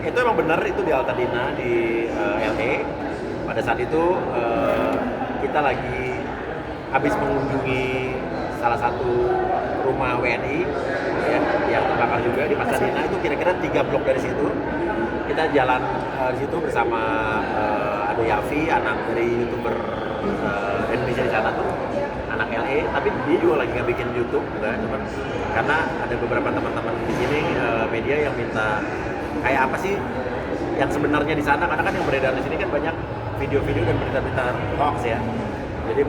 Itu emang benar, itu di Altadena di LA. Pada saat itu kita lagi habis mengunjungi salah satu rumah WNI ya, yang terbakar juga di Pasadena. Itu kira-kira 3 blok dari situ. Kita jalan di situ bersama ada Yafi, anak dari YouTuber Indonesia di sana tuh, anak LA, tapi dia juga lagi nggak bikin YouTube juga, cuman karena ada beberapa teman-teman di sini media yang minta kayak apa sih yang sebenarnya di sana, karena kan yang beredar di sini kan banyak video-video dan berita-berita hoax ya. Jadi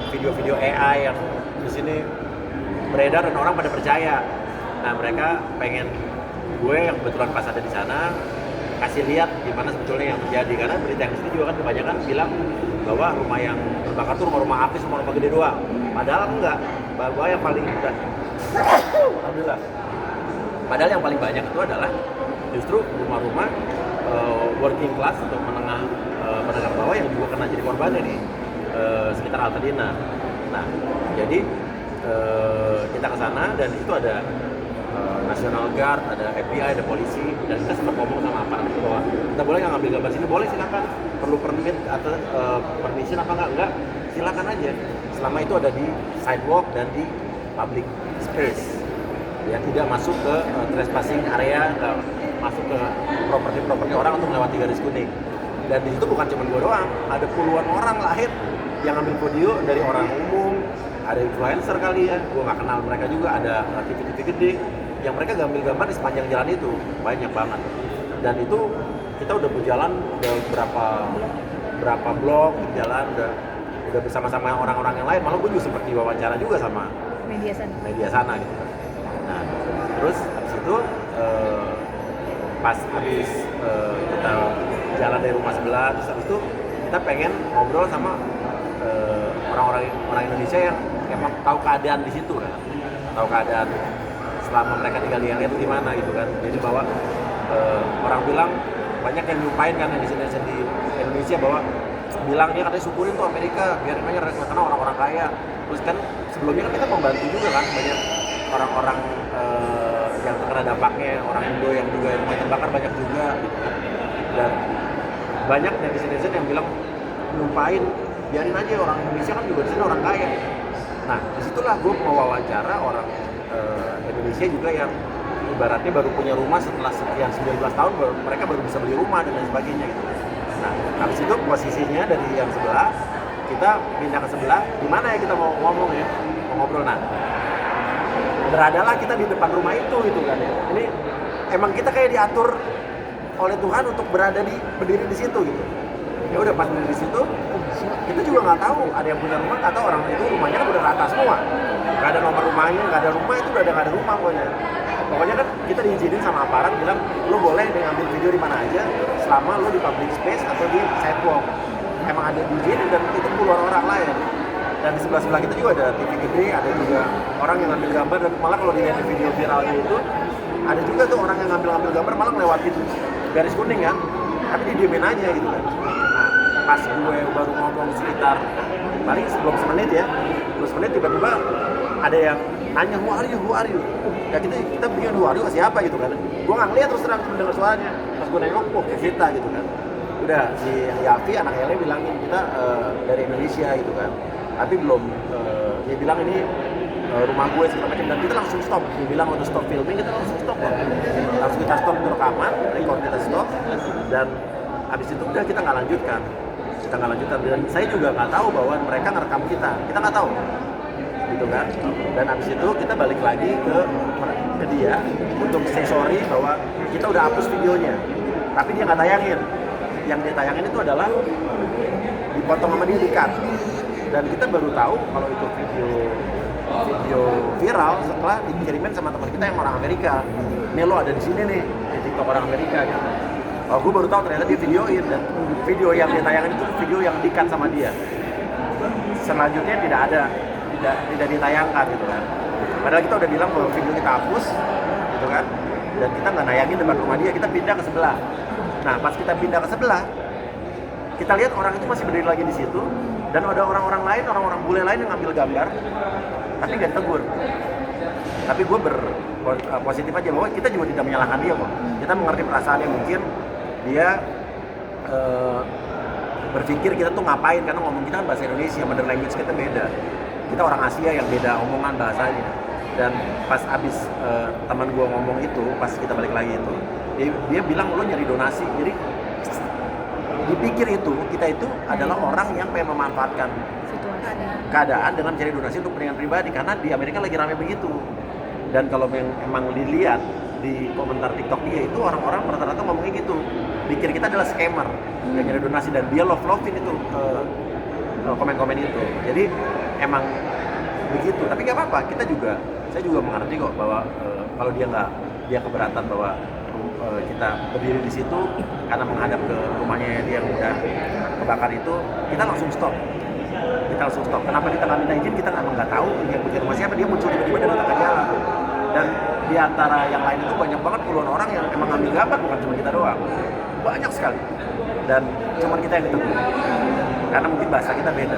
video-video AI yang di sini beredar dan orang pada percaya. Nah, mereka pengen gue yang kebetulan pas ada di sana kasih lihat gimana sebetulnya yang terjadi, karena berita yang di sini juga kan kebanyakan bilang bahwa rumah yang terbakar tuh rumah api sama rumah gede doang. Padahal enggak, bahwa yang paling alhamdulillah. Padahal yang paling banyak itu adalah justru rumah-rumah working class atau menengah bawah yang juga kena jadi korbannya di sekitar Altadena. Nah, jadi kita ke sana dan itu ada National Guard, ada FBI, ada polisi, dan kita sempat ngomong sama aparat bahwa kita boleh nggak ngambil gambar sini? Boleh, silakan. Perlu permit atau permission apa enggak? Silakan aja. Selama itu ada di sidewalk dan di public space, ya tidak masuk ke trespassing area, nggak masuk ke properti orang untuk melewati garis kuning. Dan di situ bukan cuma gue doang, ada puluhan orang lain yang ambil video dari orang umum, ada influencer kali ya, gue nggak kenal mereka juga, ada TV-TV gede yang mereka ngambil gambar di sepanjang jalan itu, banyak banget. Dan itu kita udah berjalan udah berapa blok jalan, udah bersama-sama orang-orang yang lain, malah gue juga sempat diwawancara juga sama media sana gitu. Nah, terus habis itu pas habis kita jalan dari rumah sebelah, terus habis itu kita pengen ngobrol sama orang Indonesia yang emang tahu keadaan di situ kan, tahu keadaan selama mereka tinggal di LA itu gimana gitu kan. Jadi bahwa orang bilang banyak yang nyumpain kan yang di sini di Indonesia bahwa bilang dia katanya syukurin tuh Amerika biarin aja karena orang-orang kaya. Terus kan sebelumnya kan kita membantu juga kan banyak orang-orang yang terkena dampaknya, orang Indo yang juga rumah terbakar banyak juga gitu kan. Dan banyak netizen yang bilang nyumpain biarin aja orang Indonesia kan juga di sini orang kaya. Nah, disitulah gue mau wawancara orang Indonesia juga yang ibaratnya baru punya rumah setelah sekian 19 tahun mereka baru bisa beli rumah dan lain sebagainya gitu. Nah, habis itu posisinya dari yang sebelah kita pindah ke sebelah, gimana ya kita mau ngomong ya, mau ngobrol. Nah, beradalah kita di depan rumah itu gitu kan ya. Ini emang kita kayak diatur oleh Tuhan untuk berdiri di situ gitu. Ya udah pas berdiri di situ, kita juga nggak tahu ada yang punya rumah, nggak tahu orang itu rumahnya kan udah rata semua, nggak ada nomor rumahnya, nggak ada rumah, itu udah nggak ada rumah pokoknya kan kita diizinin sama aparat bilang lo boleh ngambil video di mana aja selama lo di public space atau di sidewalk. Emang ada diizinin dan itu puluhan orang lain. Dan di sebelah kita juga ada TV gede, ada juga orang yang ngambil gambar, dan malah kalau dilihat di video viralnya itu ada juga tuh orang yang ngambil gambar malah ngelewatin garis kuning kan, tapi didiemin aja gitu kan. Nah, pas gue baru ngomong sekitar paling sebelum semenit ya, 10 menit tiba-tiba ada yang nanya who are you? Ya kita bingung who are you siapa gitu kan. Gue nggak ngeliat terus terang mendengar suaranya. Pas gue nengok, kita gitu kan. Udah si Yafi anak LA bilang kita dari Indonesia gitu kan. Tapi belum dia bilang ini rumah gue segala macam, dan kita langsung stop. Dia bilang untuk stop filming, kita langsung stop kan. Langsung kita stop rekaman, record kita stop, dan habis itu udah kita nggak lanjutkan. Dan saya juga nggak tahu bahwa mereka ngerekam kita nggak tahu gitu kan. Dan habis itu kita balik lagi ke dia untuk say sorry bahwa kita udah hapus videonya, tapi dia nggak tayangin. Yang dia tayangin itu adalah dipotong sama dia, di-cut. Dan kita baru tahu kalau itu video viral setelah dikirimin sama teman kita yang orang Amerika. Nih lo ada di sini nih di TikTok orang Amerika gitu. Oh, gue baru tahu ternyata dia videoin, dan video yang dia tayangin itu video yang di-cut sama dia. Selanjutnya tidak ditayangkan gitu kan. Padahal kita udah bilang bahwa video kita hapus gitu kan, dan kita nggak nayangin depan rumah dia, kita pindah ke sebelah. Nah, pas kita pindah ke sebelah, kita lihat orang itu masih berdiri lagi di situ, dan ada orang-orang lain, orang-orang bule lain yang ngambil gambar, tapi nggak ditegur. Tapi gue positif aja bahwa kita juga tidak menyalahkan dia kok. Kita mengerti perasaannya, mungkin dia berpikir kita tuh ngapain karena ngomong kita kan bahasa Indonesia, mother language kita beda. Kita orang Asia yang beda omongan bahasanya. Dan pas abis teman gue ngomong itu, pas kita balik lagi itu, dia bilang lo nyari donasi. Jadi dipikir itu kita itu adalah orang yang pengen memanfaatkan keadaan dengan cari donasi untuk kepentingan pribadi, karena di Amerika lagi rame begitu. Dan kalau emang dilihat di komentar TikTok dia itu, orang-orang rata-rata ngomongnya gitu, pikir kita adalah scammer yang nyari donasi, dan dia love-lovein itu komen-komen itu. Jadi emang begitu, tapi nggak apa-apa, saya juga mengerti kok bahwa kalau dia keberatan bahwa kita berdiri di situ karena menghadap ke rumahnya dia yang udah kebakar itu, kita langsung stop. Kenapa kita nggak minta izin? Kita nggak tahu yang punya rumah siapa, dia muncul tiba-tiba dari tengah jalan. Dan di antara yang lain itu banyak banget puluhan orang yang emang ngambil gambar, bukan cuma kita doang, banyak sekali. Dan cuma kita yang ketemu, karena mungkin bahasa kita beda.